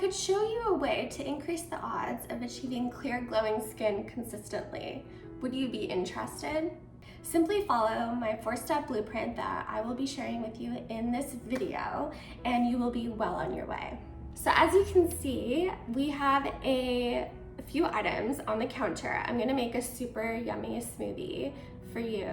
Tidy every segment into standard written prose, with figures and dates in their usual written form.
could show you a way to increase the odds of achieving clear, glowing skin consistently. Would you be interested? Simply follow my 4-step blueprint that I will be sharing with you in this video, and you will be well on your way. So as you can see, we have a few items on the counter. I'm gonna make a super yummy smoothie for you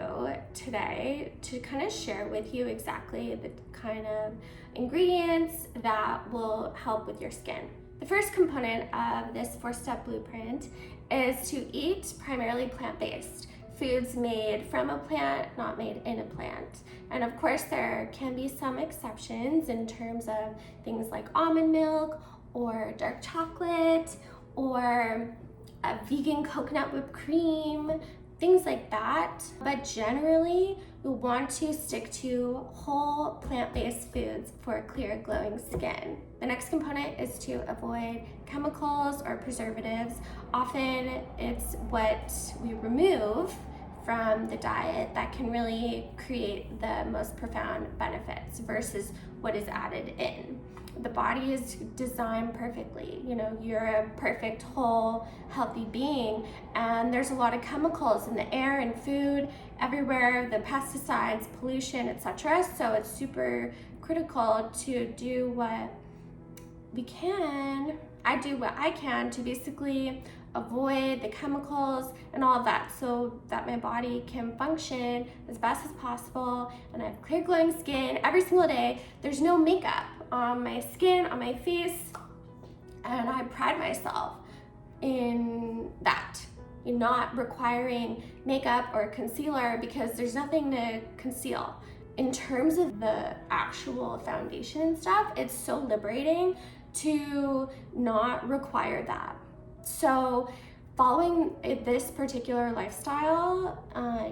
today to kind of share with you exactly the kind of ingredients that will help with your skin. The first component of this 4-step blueprint is to eat primarily plant-based. Foods made from a plant, not made in a plant. And of course, there can be some exceptions in terms of things like almond milk or dark chocolate or a vegan coconut whipped cream, things like that. But generally, we want to stick to whole plant-based foods for clear, glowing skin. The next component is to avoid chemicals or preservatives. Often it's what we remove from the diet that can really create the most profound benefits versus what is added in. The body is designed perfectly. You know, you're a perfect, whole, healthy being, and there's a lot of chemicals in the air and food, everywhere, the pesticides, pollution, etc. So it's super critical to do what we can. I do what I can to basically avoid the chemicals and all of that so that my body can function as best as possible, and I have clear, glowing skin every single day. There's no makeup on my skin, on my face, and I pride myself in that, in not requiring makeup or concealer because there's nothing to conceal. In terms of the actual foundation stuff, it's so liberating to not require that. So following this particular lifestyle,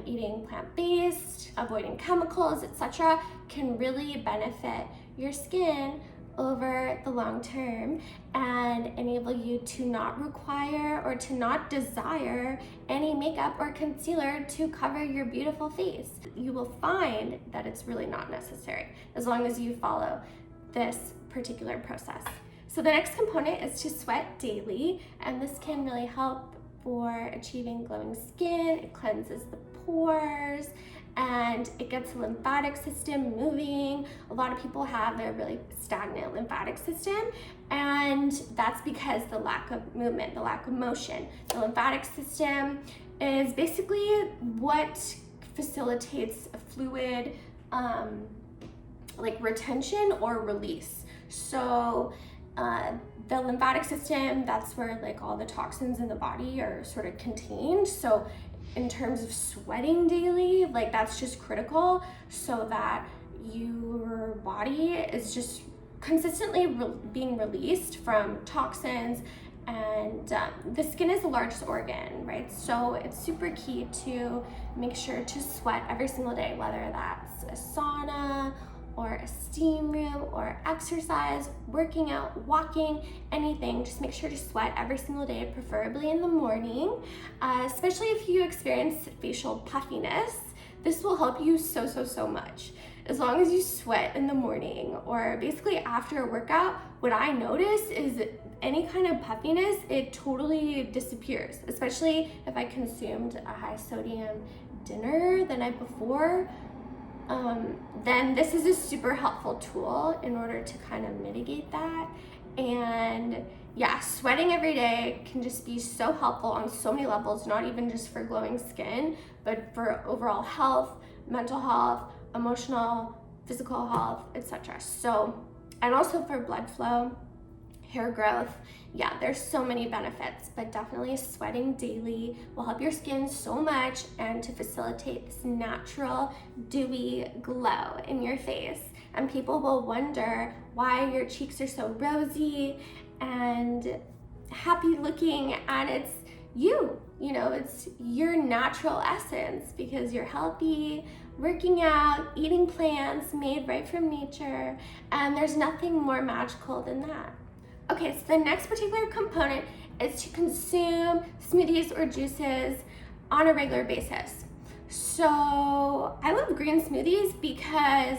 eating plant-based, avoiding chemicals, etc., can really benefit your skin over the long term and enable you to not require or to not desire any makeup or concealer to cover your beautiful face. You will find that it's really not necessary as long as you follow this particular process. So the next component is to sweat daily, and this can really help for achieving glowing skin. It cleanses the pores and it gets the lymphatic system moving. A lot of people have a really stagnant lymphatic system, and that's because the lack of movement, the lack of motion. The lymphatic system is basically what facilitates a fluid like retention or release. So the lymphatic system, that's where like all the toxins in the body are sort of contained. So in terms of sweating daily, like that's just critical so that your body is just consistently being released from toxins. And the skin is the largest organ, right? So it's super key to make sure to sweat every single day, whether that's a sauna or a steam room or exercise, working out, walking, anything. Just make sure to sweat every single day, preferably in the morning, especially if you experience facial puffiness. This will help you so much. As long as you sweat in the morning or basically after a workout, what I notice is any kind of puffiness, it totally disappears, especially if I consumed a high sodium dinner the night before. Then this is a super helpful tool in order to kind of mitigate that. And yeah, sweating every day can just be so helpful on so many levels, not even just for glowing skin, but for overall health, mental health, emotional, physical health, etc. So, and also for blood flow, hair growth. Yeah, there's so many benefits, but definitely sweating daily will help your skin so much and to facilitate this natural, dewy glow in your face. And people will wonder why your cheeks are so rosy and happy looking, and it's you know, it's your natural essence because you're healthy, working out, eating plants made right from nature, and there's nothing more magical than that. Okay, so the next particular component is to consume smoothies or juices on a regular basis. So I love green smoothies because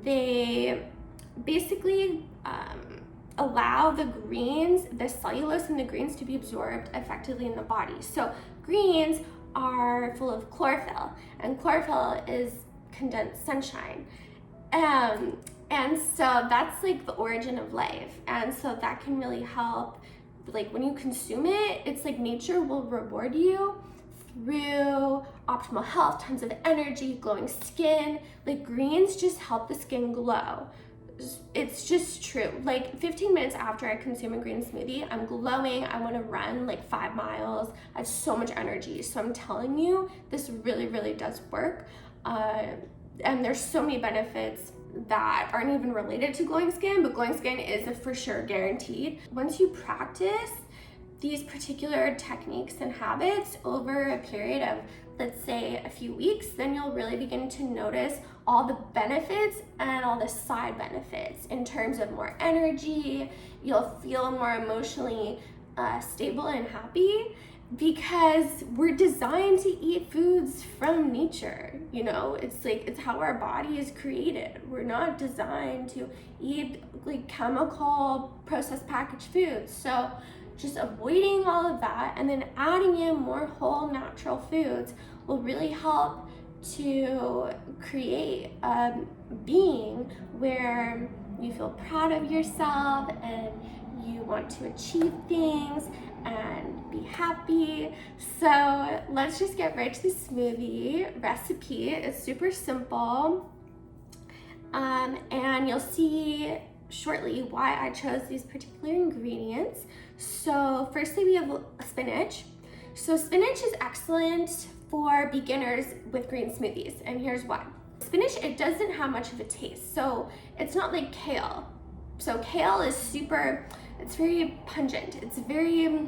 they basically allow the greens, the cellulose in the greens, to be absorbed effectively in the body. So greens are full of chlorophyll, and chlorophyll is condensed sunshine. And so that's like the origin of life. And so that can really help, like when you consume it, it's like nature will reward you through optimal health, tons of energy, glowing skin. Like greens just help the skin glow. It's just true. Like 15 minutes after I consume a green smoothie, I'm glowing. I want to run like 5 miles. I have so much energy. So I'm telling you, this really, really does work. And there's so many benefits that aren't even related to glowing skin, but glowing skin is a for sure guaranteed. Once you practice these particular techniques and habits over a period of, let's say, a few weeks, then you'll really begin to notice all the benefits and all the side benefits in terms of more energy. You'll feel more emotionally stable and happy, because we're designed to eat foods from nature. You know, it's how our body is created. We're not designed to eat like chemical processed packaged foods. So just avoiding all of that and then adding in more whole natural foods will really help to create a being where you feel proud of yourself and you want to achieve things and be happy. So let's just get right to the smoothie recipe. It's super simple, and you'll see shortly why I chose these particular ingredients. So firstly, we have spinach. So spinach is excellent for beginners with green smoothies, and here's why. Spinach, it doesn't have much of a taste, so it's not like kale. So kale is it's very pungent. It's very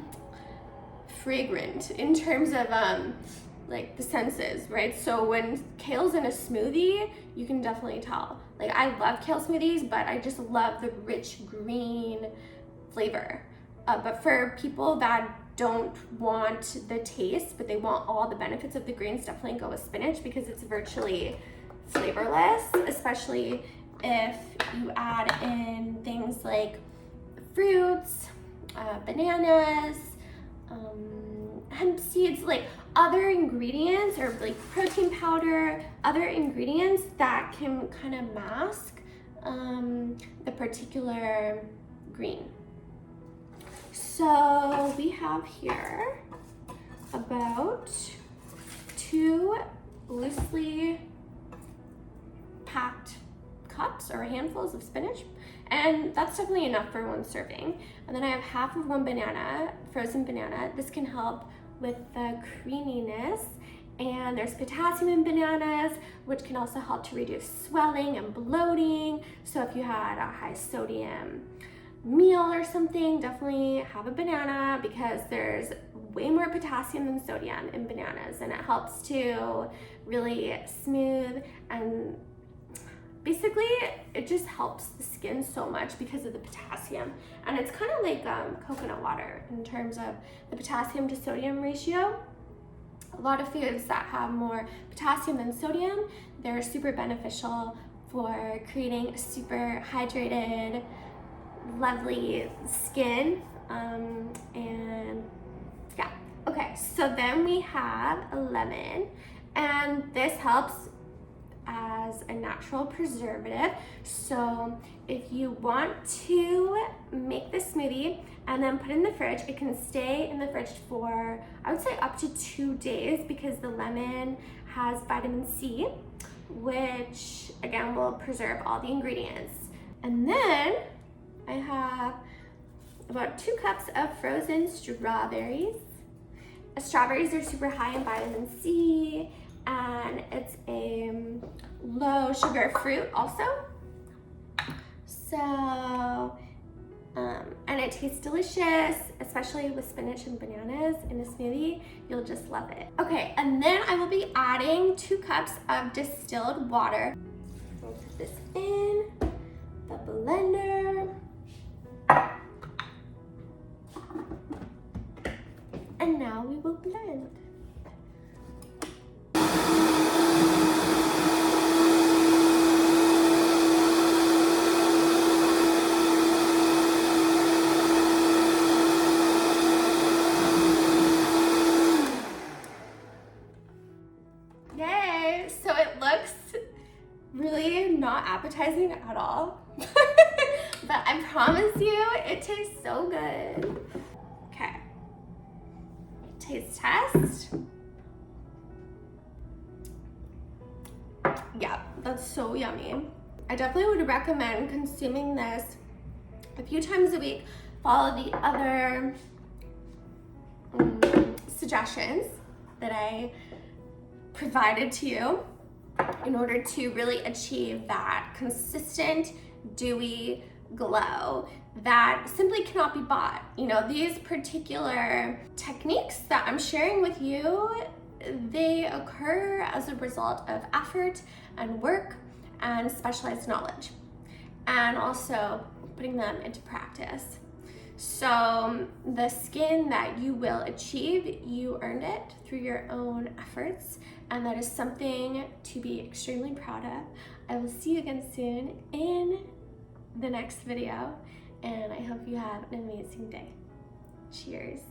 fragrant in terms of like the senses, right? So when kale's in a smoothie, you can definitely tell. Like I love kale smoothies, but I just love the rich green flavor. But for people that don't want the taste, but they want all the benefits of the greens, definitely go with spinach because it's virtually flavorless, especially if you add in things like fruits, bananas, hemp seeds, like other ingredients, or like protein powder, other ingredients that can kind of mask the particular green. So we have here about 2 loosely packed cups or handfuls of spinach, and that's definitely enough for 1 serving. And then I have half of 1 banana, frozen banana. This can help with the creaminess, and there's potassium in bananas, which can also help to reduce swelling and bloating. So if you had a high sodium meal or something, definitely have a banana because there's way more potassium than sodium in bananas, and it helps to really smooth, and basically it just helps the skin so much because of the potassium. And it's kind of like coconut water in terms of the potassium to sodium ratio. A lot of foods that have more potassium than sodium, they're super beneficial for creating a super hydrated, lovely skin. And yeah, okay, so then we have a lemon, and this helps as a natural preservative. So if you want to make this smoothie and then put it in the fridge, it can stay in the fridge for, I would say, up to 2 days, because the lemon has vitamin C, which again will preserve all the ingredients. And then I have about 2 cups of frozen strawberries. Strawberries are super high in vitamin C, and it's a low sugar fruit also. So, and it tastes delicious, especially with spinach and bananas in a smoothie. You'll just love it. Okay, and then I will be adding 2 cups of distilled water. I'll put this in the blender. And now we will blend. appetizing at all. But I promise you, it tastes so good. Okay. Taste test. Yeah, that's so yummy. I definitely would recommend consuming this a few times a week. Follow the other suggestions that I provided to you in order to really achieve that consistent, dewy glow that simply cannot be bought. You know, these particular techniques that I'm sharing with you, they occur as a result of effort and work and specialized knowledge, and also putting them into practice. So the skin that you will achieve, you earned it through your own efforts, and that is something to be extremely proud of. I will see you again soon in the next video, and I hope you have an amazing day. Cheers.